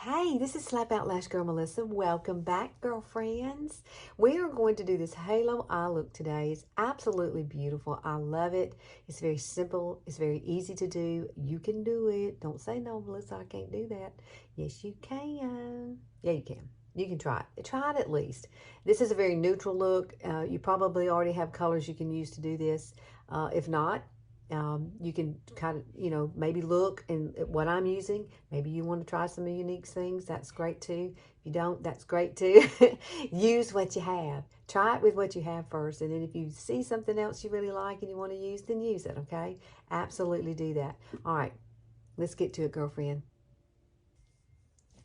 Hey, this is Slap Out Lash Girl Melissa. Welcome back, girlfriends. We are going to do this halo eye look today. It's absolutely beautiful. I love it. It's very simple. It's very easy to do. You can do it. Don't say no, Melissa, I can't do that. Yes, you can. Yeah, you can. You can try it. Try it at least. This is a very neutral look. You probably already have colors you can use to do this. If not, you can kind of, maybe look and at what I'm using. Maybe you want to try some unique things. That's great too. If you don't, that's great too. Use what you have. Try it with what you have first. And then if you see something else you really like and you want to use, then use it, okay? Absolutely do that. All right, let's get to it, girlfriend.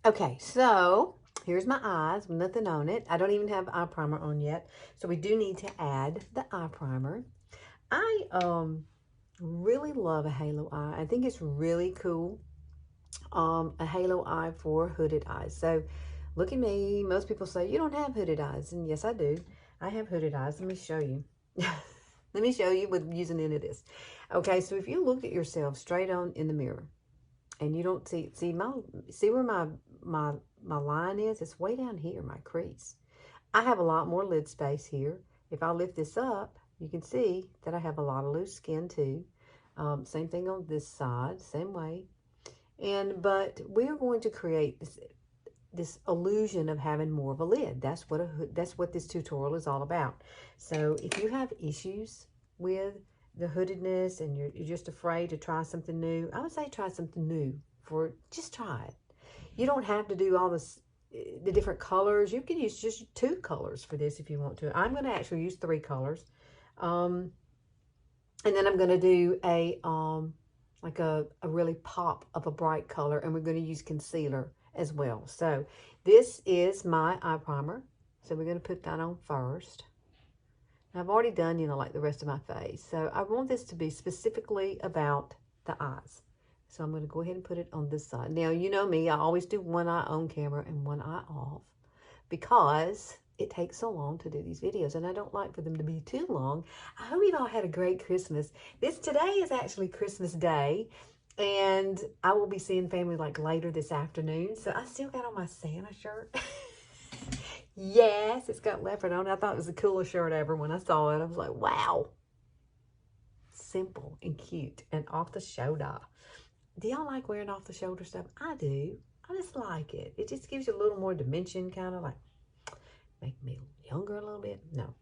Okay, so here's my eyes with nothing on it. I don't even have eye primer on yet. So we do need to add the eye primer. I really love a halo eye. I think it's really cool. A halo eye for hooded eyes. So look at me. Most people say you don't have hooded eyes, and yes, I do. I have hooded eyes. Let me show you. Let me show you with using any of this. Okay, so if you look at yourself straight on in the mirror, and you don't see where my line is. It's way down here, my crease. I have a lot more lid space here. If I lift this up, you can see that I have a lot of loose skin too. Same thing on this side, same way. But we're going to create this illusion of having more of a lid. That's what this tutorial is all about. So if you have issues with the hoodedness and you're just afraid to try something new, I would say try something new. Just try it. You don't have to do all the different colors. You can use just 2 colors for this if you want to. I'm going to actually use 3 colors. And then I'm going to do like a really pop of a bright color, and we're going to use concealer as well. So this is my eye primer. So we're going to put that on first. And I've already done, like the rest of my face. So I want this to be specifically about the eyes. So I'm going to go ahead and put it on this side. Now, you know me, I always do one eye on camera and one eye off because it takes so long to do these videos, and I don't like for them to be too long. I hope you've all had a great Christmas. Today is actually Christmas Day, and I will be seeing family like later this afternoon. So I still got on my Santa shirt. Yes, it's got leopard on it. I thought it was the coolest shirt ever when I saw it. I was like, wow. Simple and cute and off the shoulder. Do y'all like wearing off the shoulder stuff? I do. I just like it. It just gives you a little more dimension, kind of like make me younger a little bit. No.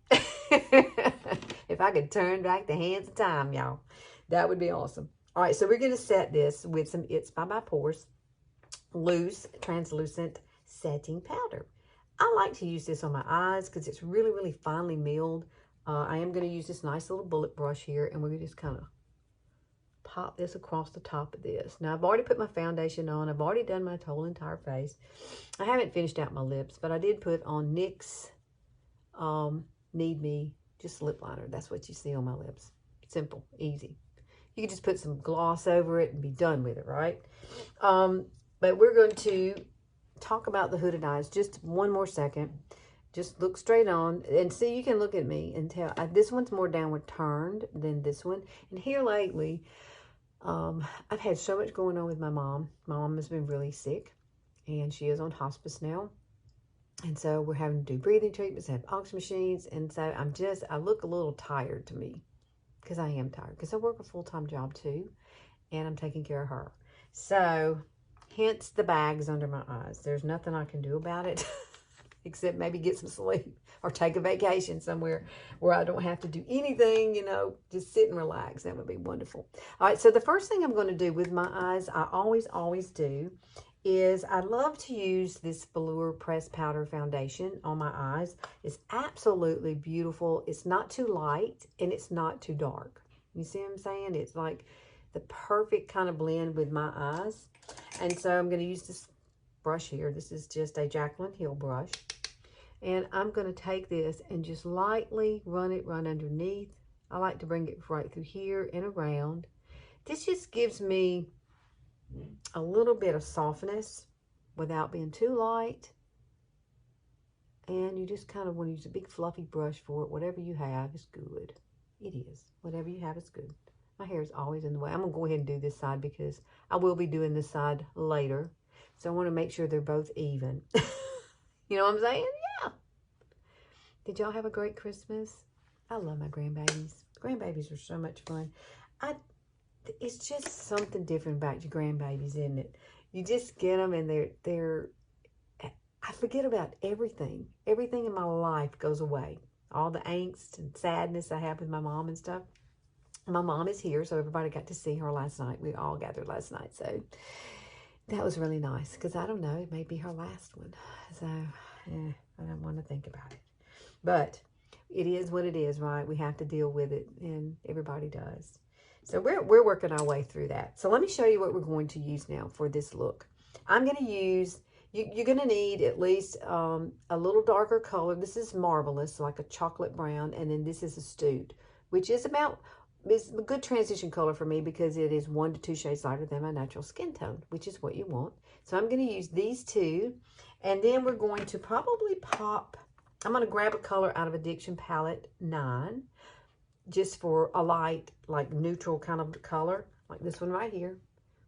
If I could turn back the hands of time, y'all, that would be awesome. All right, so we're going to set this with some It's by My Pores loose translucent setting powder. I like to use this on my eyes because it's really, really finely milled. I am going to use this nice little bullet brush here, and we're going to just kind of pop this across the top of this. Now, I've already put my foundation on. I've already done my whole entire face. I haven't finished out my lips, but I did put on NYX Need Me, just lip liner. That's what you see on my lips. Simple, easy. You can just put some gloss over it and be done with it, right? But we're going to talk about the hooded eyes just one more second. Just look straight on and see. You can look at me and tell. This one's more downward turned than this one. And here lately, I've had so much going on with my mom. My mom has been really sick, and she is on hospice now. And so we're having to do breathing treatments, have oxygen machines. And so I look a little tired to me because I am tired because I work a full-time job too, and I'm taking care of her. So hence the bags under my eyes. There's nothing I can do about it. Except maybe get some sleep or take a vacation somewhere where I don't have to do anything, just sit and relax. That would be wonderful. All right, so the first thing I'm going to do with my eyes, I always do, is I love to use this Velour pressed powder foundation on my eyes. It's absolutely beautiful. It's not too light and it's not too dark. You see what I'm saying? It's like the perfect kind of blend with my eyes. And so I'm going to use this brush here. This is just a Jaclyo Hill brush. And I'm going to take this and just lightly run underneath. I like to bring it right through here and around. This just gives me a little bit of softness without being too light. And you just kind of want to use a big fluffy brush for it. Whatever you have is good. It is. Whatever you have is good. My hair is always in the way. I'm going to go ahead and do this side because I will be doing this side later. So I want to make sure they're both even. You know what I'm saying? Yeah. Did y'all have a great Christmas? I love my grandbabies. Grandbabies are so much fun. It's just something different about your grandbabies, isn't it? You just get them and I forget about everything. Everything in my life goes away. All the angst and sadness I have with my mom and stuff. My mom is here, so everybody got to see her last night. We all gathered last night, so that was really nice, because I don't know, it may be her last one. So, I don't want to think about it. But it is what it is, right? We have to deal with it, and everybody does. So we're working our way through that. So let me show you what we're going to use now for this look. I'm going to use, you're going to need at least a little darker color. This is Marvelous, like a chocolate brown, and then this is Astute, which is it's a good transition color for me because it is 1 to 2 shades lighter than my natural skin tone, which is what you want. So I'm going to use these two, and then we're going to probably pop, I'm going to grab a color out of Addiction Palette 9, just for a light, like neutral kind of color, like this one right here.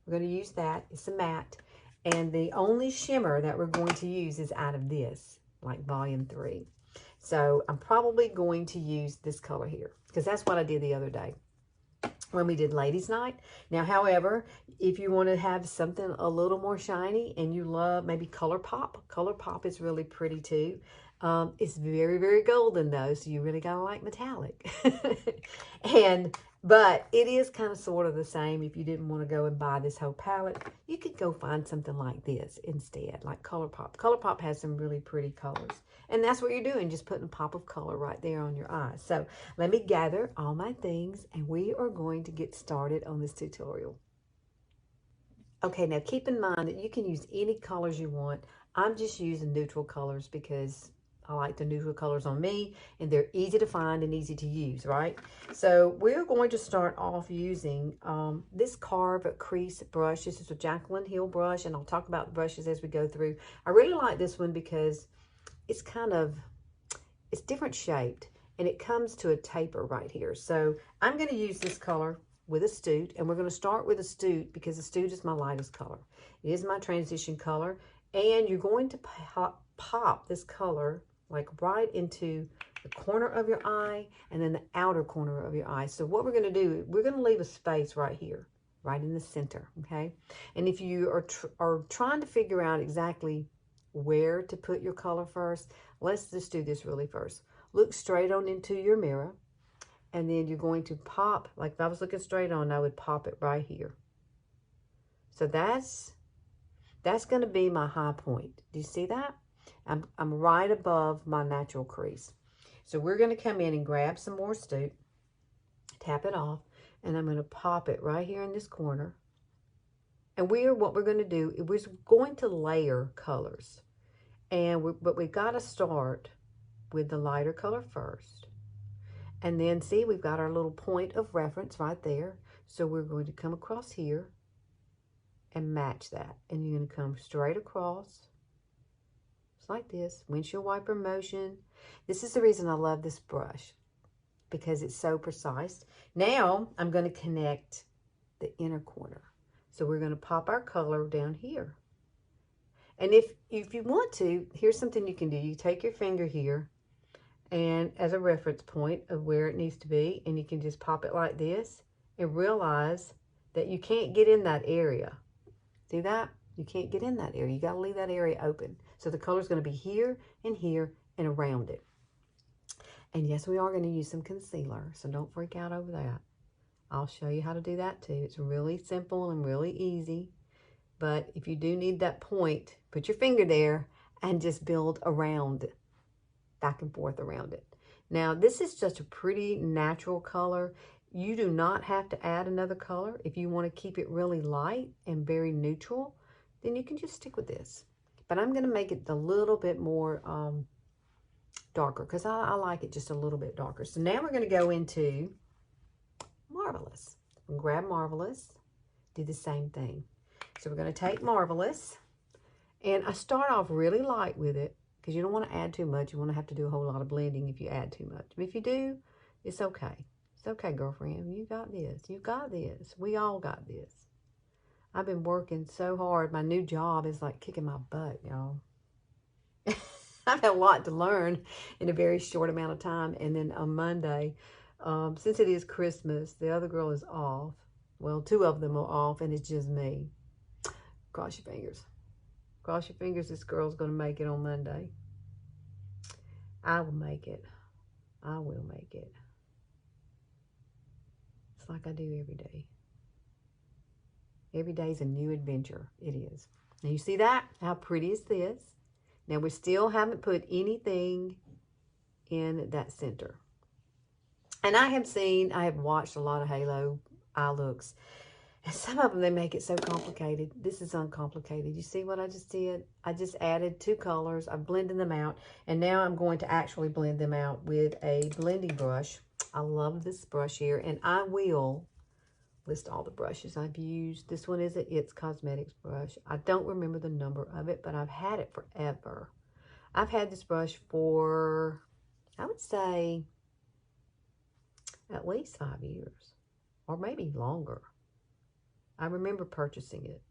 We're going to use that. It's a matte. And the only shimmer that we're going to use is out of this, like volume 3. So I'm probably going to use this color here, because that's what I did the other day when we did Ladies Night. Now, however, if you want to have something a little more shiny and you love maybe Colorpop is really pretty too. It's very, very golden though, so you really gotta like metallic. But it is kind of sort of the same. If you didn't want to go and buy this whole palette, you could go find something like this instead, like Colorpop. Colorpop has some really pretty colors. And that's what you're doing, just putting a pop of color right there on your eyes. So let me gather all my things, and we are going to get started on this tutorial. Okay, now keep in mind that you can use any colors you want. I'm just using neutral colors because I like the neutral colors on me, and they're easy to find and easy to use, right? So we're going to start off using this Carve Crease brush. This is a Jaclyn Hill brush, and I'll talk about the brushes as we go through. I really like this one because it's it's different shaped, and it comes to a taper right here. So I'm going to use this color with Astute, and we're going to start with Astute because Astute is my lightest color. It is my transition color, and you're going to pop this color like right into the corner of your eye and then the outer corner of your eye. So what we're going to do, we're going to leave a space right here, right in the center, okay? And if you are trying to figure out exactly where to put your color first, let's just do this really first. Look straight on into your mirror, and then you're going to pop, like if I was looking straight on, I would pop it right here. So that's going to be my high point. Do you see that? I'm right above my natural crease. So we're going to come in and grab some more Astute, tap it off, and I'm going to pop it right here in this corner. And what we're going to do, we're going to layer colors. But we've got to start with the lighter color first. And then see, we've got our little point of reference right there. So we're going to come across here and match that. And you're going to come straight across. Just like this, windshield wiper motion. This is the reason I love this brush, because it's so precise. Now I'm going to connect the inner corner. So we're going to pop our color down here. And if you want to, here's something you can do. You take your finger here and as a reference point of where it needs to be, and you can just pop it like this and realize that you can't get in that area. See that? You can't get in that area. You got to leave that area open. So the color is going to be here and around it. And yes, we are going to use some concealer, so don't freak out over that. I'll show you how to do that too. It's really simple and really easy. But if you do need that point, put your finger there and just build around, back and forth around it. Now, this is just a pretty natural color. You do not have to add another color. If you want to keep it really light and very neutral, then you can just stick with this. But I'm going to make it a little bit more darker because I like it just a little bit darker. So now we're going to go into Marvelous. And grab Marvelous, do the same thing. So we're going to take Marvelous, and I start off really light with it because you don't want to add too much. You want to have to do a whole lot of blending if you add too much. But if you do, it's okay. It's okay, girlfriend. You got this. You got this. We all got this. I've been working so hard. My new job is like kicking my butt, y'all. I've had a lot to learn in a very short amount of time. And then on Monday, since it is Christmas, the other girl is off. Well, two of them are off, and it's just me. Cross your fingers. Cross your fingers, this girl's going to make it on Monday. I will make it. I will make it. It's like I do every day. Every day is a new adventure. It is. Now, you see that? How pretty is this? Now, we still haven't put anything in that center. And I have watched a lot of Halo eye looks. And some of them, they make it so complicated. This is uncomplicated. You see what I just did? I just added 2 colors. I'm blending them out. And now I'm going to actually blend them out with a blending brush. I love this brush here. And I will list all the brushes I've used. This one is a It's Cosmetics brush. I don't remember the number of it, but I've had it forever. I've had this brush for, I would say, at least 5 years, or maybe longer. I remember purchasing it,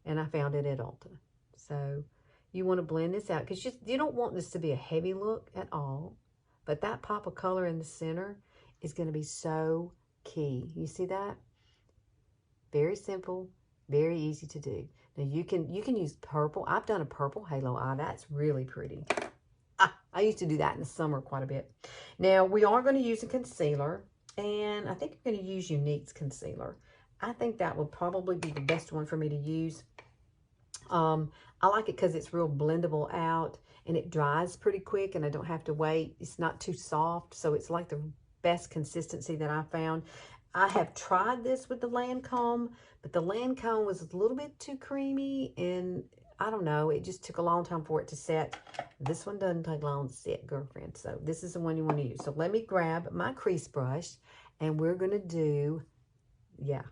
and I found it at Ulta. So you want to blend this out, because you don't want this to be a heavy look at all, but that pop of color in the center is going to be so key. You see that? Very simple, very easy to do. Now you can use purple. I've done a purple halo eye. That's really pretty. I used to do that in the summer quite a bit. Now we are going to use a concealer, and I think I'm going to use Younique's concealer. I think that will probably be the best one for me to use. I like it because it's real blendable out, and it dries pretty quick, and I don't have to wait. It's not too soft, so it's like the best consistency that I found. I have tried this with the Lancome, but the Lancome was a little bit too creamy, and I don't know, it just took a long time for it to set. This one doesn't take long to set, girlfriend, so this is the one you want to use. So let me grab my crease brush, and we're going to do, yeah,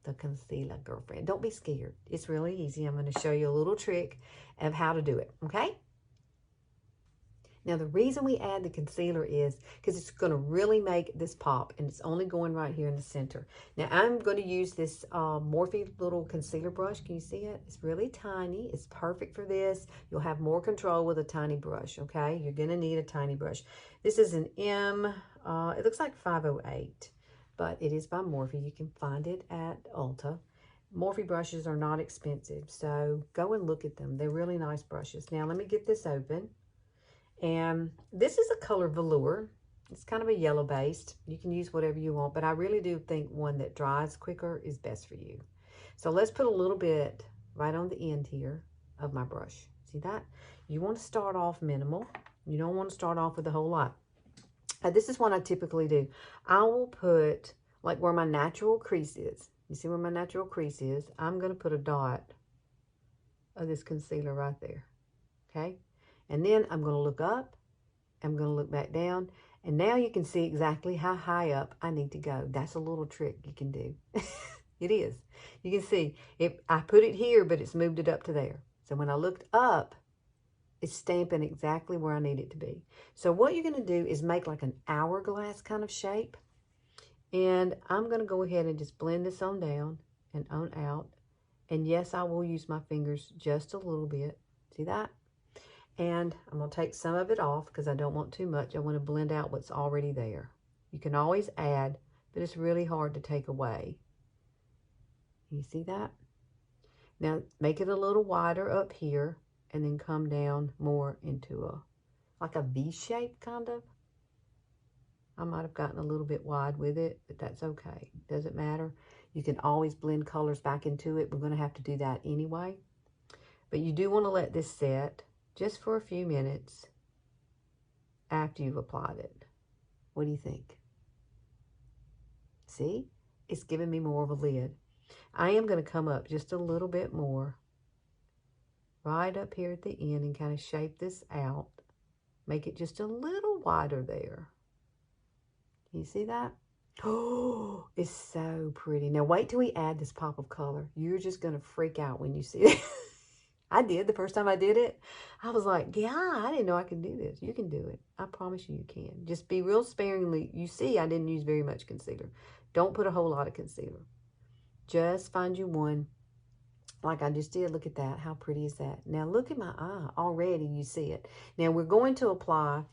the concealer, girlfriend. Don't be scared. It's really easy. I'm going to show you a little trick of how to do it, okay? Now, the reason we add the concealer is because it's going to really make this pop, and it's only going right here in the center. Now, I'm going to use this Morphie little concealer brush. Can you see it? It's really tiny. It's perfect for this. You'll have more control with a tiny brush, okay? You're going to need a tiny brush. This is an M, it looks like 508, but it is by Morphie. You can find it at Ulta. Morphe brushes are not expensive, so go and look at them. They're really nice brushes. Now, let me get this open. And this is a color Velour. It's kind of a yellow based. You can use whatever you want, but I really do think one that dries quicker is best for you. So let's put a little bit right on the end here of my brush. See that? You want to start off minimal. You don't want to start off with a whole lot. This is what I typically do. I will put like where my natural crease is. You see where my natural crease is? I'm going to put a dot of this concealer right there. Okay? And then I'm going to look up, I'm going to look back down, and now you can see exactly how high up I need to go. That's a little trick you can do. It is. You can see, I put it here, but it's moved it up to there. So when I looked up, it's stamping exactly where I need it to be. So what you're going to do is make like an hourglass kind of shape. And I'm going to go ahead and just blend this on down and on out. And yes, I will use my fingers just a little bit. See that? And I'm going to take some of it off because I don't want too much. I want to blend out what's already there. You can always add, but it's really hard to take away. You see that? Now, make it a little wider up here and then come down more into like a V shape kind of. I might have gotten a little bit wide with it, but that's okay. Doesn't matter. You can always blend colors back into it. We're going to have to do that anyway. But you do want to let this set just for a few minutes after you've applied it. What do you think? See? It's giving me more of a lid. I am going to come up just a little bit more right up here at the end and kind of shape this out. Make it just a little wider there. You see that? Oh, it's so pretty. Now wait till we add this pop of color. You're just going to freak out when you see it. I did. The first time I did it, I was like, yeah, I didn't know I could do this. You can do it. I promise you, you can. Just be real sparingly. You see, I didn't use very much concealer. Don't put a whole lot of concealer. Just find you one like I just did. Look at that. How pretty is that? Now look at my eye. Already you see it. Now we're going to apply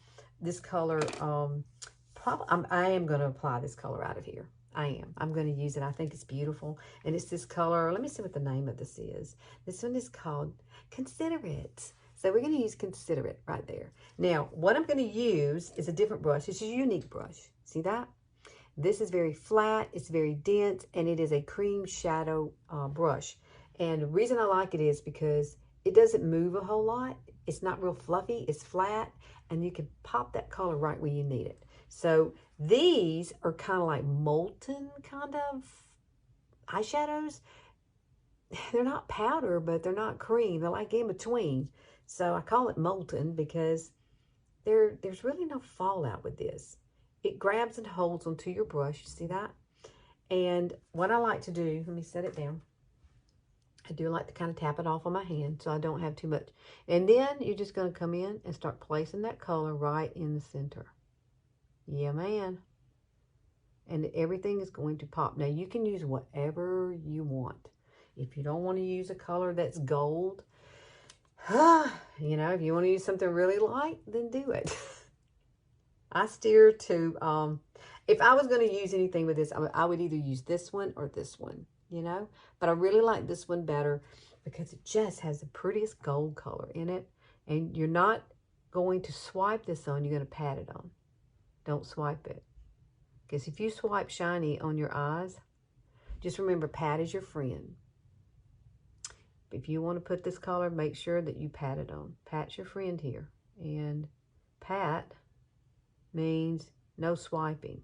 this color. I am going to apply this color out of here. I am. I'm going to use it. I think it's beautiful. And it's this color. Let me see what the name of this is. This one is called Considerate. So we're going to use Considerate right there. Now, what I'm going to use is a different brush. It's a Younique brush. See that? This is very flat. It's very dense. And it is a cream shadow brush. And the reason I like it is because it doesn't move a whole lot. It's not real fluffy. It's flat. And you can pop that color right where you need it. So these are kind of like molten kind of eyeshadows. They're not powder, but they're not cream. They're like in between. So I call it molten because there's really no fallout with this. It grabs and holds onto your brush. You see that? And what I like to do, let me set it down. I do like to kind of tap it off on my hand so I don't have too much. And then you're just going to come in and start placing that color right in the center. Yeah, man. And everything is going to pop. Now, you can use whatever you want. If you don't want to use a color that's gold, you know, if you want to use something really light, then do it. I steer to, if I was going to use anything with this, I would either use this one or this one, you know. But I really like this one better because it just has the prettiest gold color in it. And you're not going to swipe this on, you're going to pat it on. Don't swipe it. Because if you swipe shiny on your eyes, just remember, pat is your friend. If you want to put this color, make sure that you pat it on. Pat's your friend here. And pat means no swiping.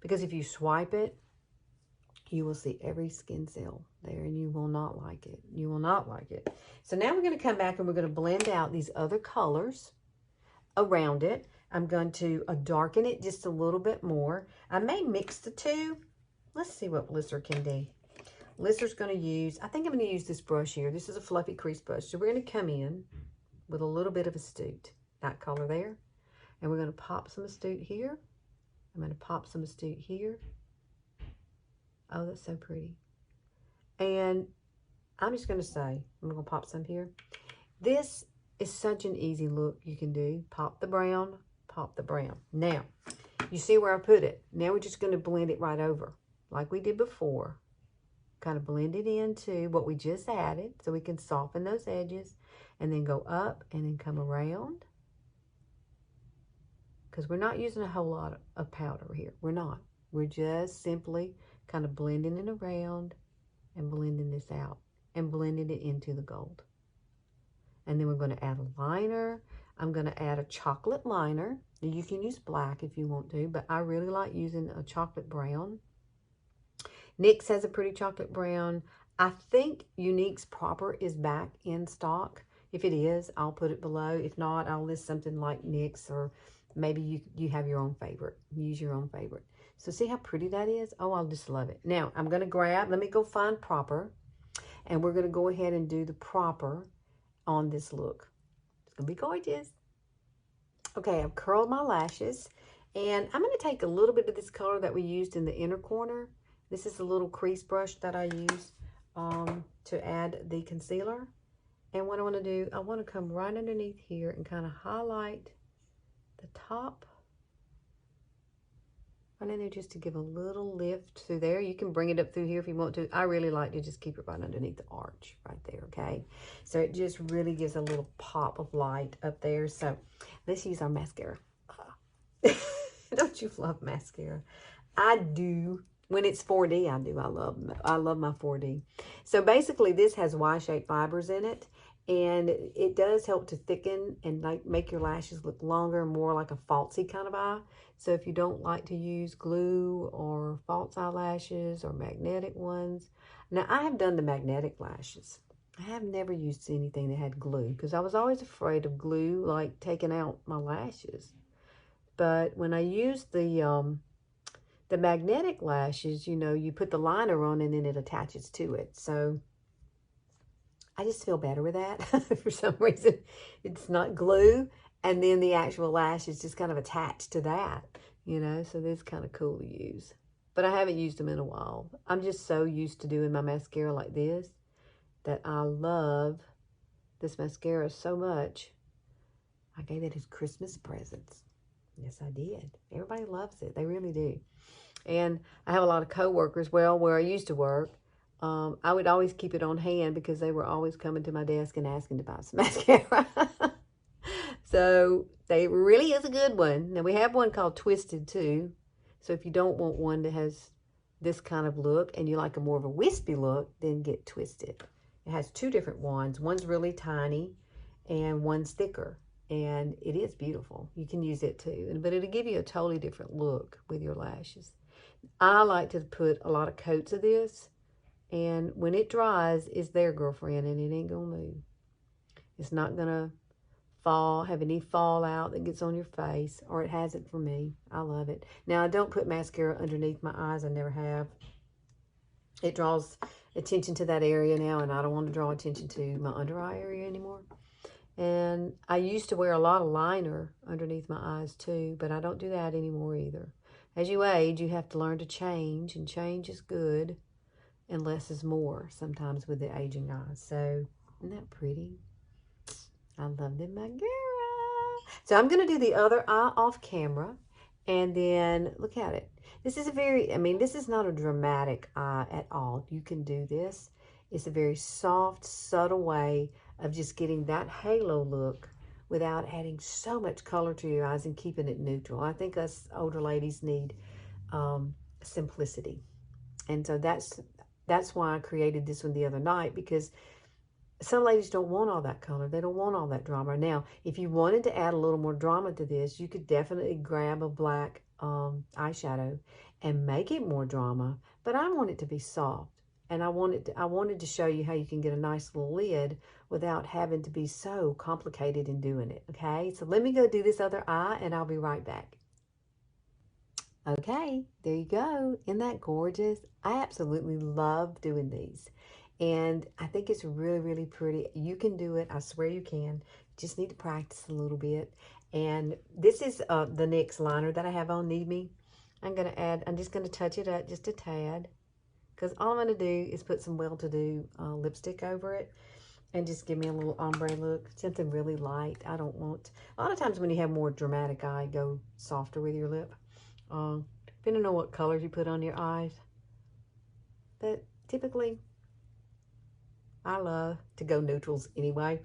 Because if you swipe it, you will see every skin cell there and you will not like it. You will not like it. So now we're going to come back and we're going to blend out these other colors around it. I'm going to darken it just a little bit more. I may mix the two. Let's see what Velour can do. Velour's going to use, I think I'm going to use this brush here. This is a fluffy crease brush. So we're going to come in with a little bit of Astute, that color there. And we're going to pop some Astute here. I'm going to pop some Astute here. Oh, that's so pretty. And I'm just going to say, I'm going to pop some here. This is such an easy look you can do. Pop the brown, pop the brown. Now, you see where I put it. Now we're just going to blend it right over like we did before. Kind of blend it into what we just added so we can soften those edges and then go up and then come around. Because we're not using a whole lot of powder here. We're not. We're just simply kind of blending it around and blending this out and blending it into the gold. And then we're going to add a liner. I'm going to add a chocolate liner. You can use black if you want to, but I really like using a chocolate brown. NYX has a pretty chocolate brown. I think Younique's Proper is back in stock. If it is, I'll put it below. If not, I'll list something like NYX, or maybe you have your own favorite. Use your own favorite. So see how pretty that is? Oh, I'll just love it. Now, I'm going to grab, let me go find Proper, and we're going to go ahead and do the Proper on this look. It's going to be gorgeous. Okay, I've curled my lashes, and I'm going to take a little bit of this color that we used in the inner corner. This is a little crease brush that I use to add the concealer. And what I want to do, I want to come right underneath here and kind of highlight the top. Right in there just to give a little lift through there. You can bring it up through here if you want to. I really like to just keep it right underneath the arch right there, okay? So it just really gives a little pop of light up there. So let's use our mascara. Don't you love mascara? I do. When it's 4D, I do. I love my 4D. So basically, this has Y-shaped fibers in it, and it does help to thicken and like make your lashes look longer, more like a falsy kind of eye. So if you don't like to use glue or false eyelashes or magnetic ones, now I have done the magnetic lashes. I have never used anything that had glue because I was always afraid of glue like taking out my lashes. But when I used the magnetic lashes, you know, you put the liner on and then it attaches to it. So I just feel better with that. For some reason, it's not glue. And then the actual lash is just kind of attached to that, you know. So this is kind of cool to use. But I haven't used them in a while. I'm just so used to doing my mascara like this that I love this mascara so much. I gave it as Christmas presents. Yes, I did. Everybody loves it. They really do. And I have a lot of coworkers. Well, where I used to work, I would always keep it on hand because they were always coming to my desk and asking to buy some mascara. So they really is a good one. Now we have one called Twisted too. So if you don't want one that has this kind of look and you like a more of a wispy look, then get Twisted. It has two different ones. One's really tiny and one's thicker. And it is beautiful. You can use it too. But it'll give you a totally different look with your lashes. I like to put a lot of coats of this. And when it dries, it's there, girlfriend, and it ain't going to move. It's not going to have any fallout that gets on your face, or it hasn't for me. I love it. Now, I don't put mascara underneath my eyes. I never have. It draws attention to that area now, and I don't want to draw attention to my under eye area anymore. And I used to wear a lot of liner underneath my eyes too, but I don't do that anymore either. As you age, you have to learn to change, and change is good, and less is more sometimes with the aging eyes. So, isn't that pretty? I love the mascara. So I'm going to do the other eye off camera, and then look at it. This is this is not a dramatic eye at all. You can do this. It's a very soft, subtle way of just getting that halo look without adding so much color to your eyes and keeping it neutral. I think us older ladies need simplicity. And so that's why I created this one the other night, because some ladies don't want all that color. They don't want all that drama. Now, if you wanted to add a little more drama to this, you could definitely grab a black eyeshadow and make it more drama. But I want it to be soft. And I wanted to show you how you can get a nice little lid without having to be so complicated in doing it. Okay, so let me go do this other eye, and I'll be right back. Okay, there you go. Isn't that gorgeous? I absolutely love doing these. And I think it's really, really pretty. You can do it. I swear you can. Just need to practice a little bit. And this is the NYX liner that I have on Need Me. I'm just going to touch it up just a tad. Because all I'm going to do is put some well-to-do lipstick over it. And just give me a little ombre look. Something really light. I don't want... A lot of times when you have more dramatic eye, go softer with your lip. Depending on what colors you put on your eyes. But typically... I love to go neutrals anyway.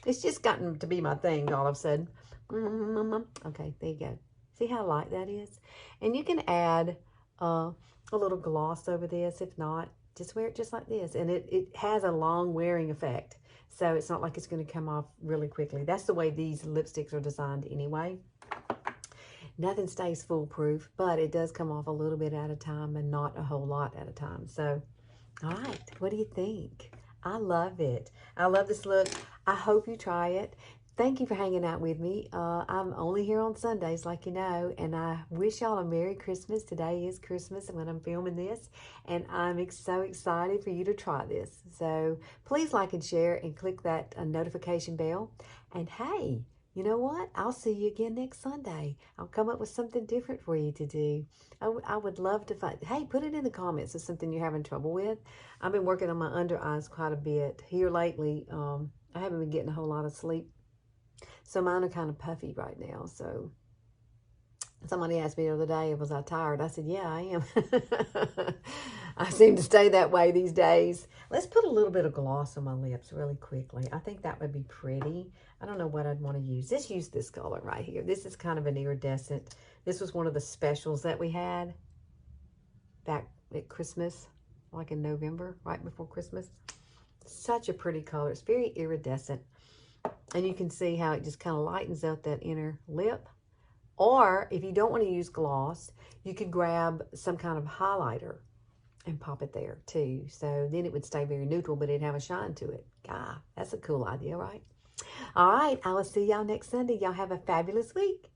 It's just gotten to be my thing all of a sudden. Okay, there you go. See how light that is? And you can add a little gloss over this. If not, just wear it just like this. And it has a long wearing effect. So it's not like it's going to come off really quickly. That's the way these lipsticks are designed anyway. Nothing stays foolproof, but it does come off a little bit at a time and not a whole lot at a time. So... all right, what do you think? I love it. I love this look. I hope you try it. Thank you for hanging out with me. I'm only here on Sundays, like you know, and I wish y'all a Merry Christmas. Today is Christmas when I'm filming this, and I'm so excited for you to try this. So please like and share and click that notification bell. And hey, you know what? I'll see you again next Sunday. I'll come up with something different for you to do. I would love to find... Hey, put it in the comments if something you're having trouble with. I've been working on my under eyes quite a bit. Here lately, I haven't been getting a whole lot of sleep. So mine are kind of puffy right now. So somebody asked me the other day, was I tired? I said, yeah, I am. I seem to stay that way these days. Let's put a little bit of gloss on my lips really quickly. I think that would be pretty. I don't know what I'd want to use. Just use this color right here. This is kind of an iridescent. This was one of the specials that we had back at Christmas, like in November, right before Christmas. Such a pretty color. It's very iridescent. And you can see how it just kind of lightens up that inner lip. Or if you don't want to use gloss, you could grab some kind of highlighter and pop it there too. So then it would stay very neutral, but it'd have a shine to it. Ah, that's a cool idea, right? All right, I will see y'all next Sunday. Y'all have a fabulous week.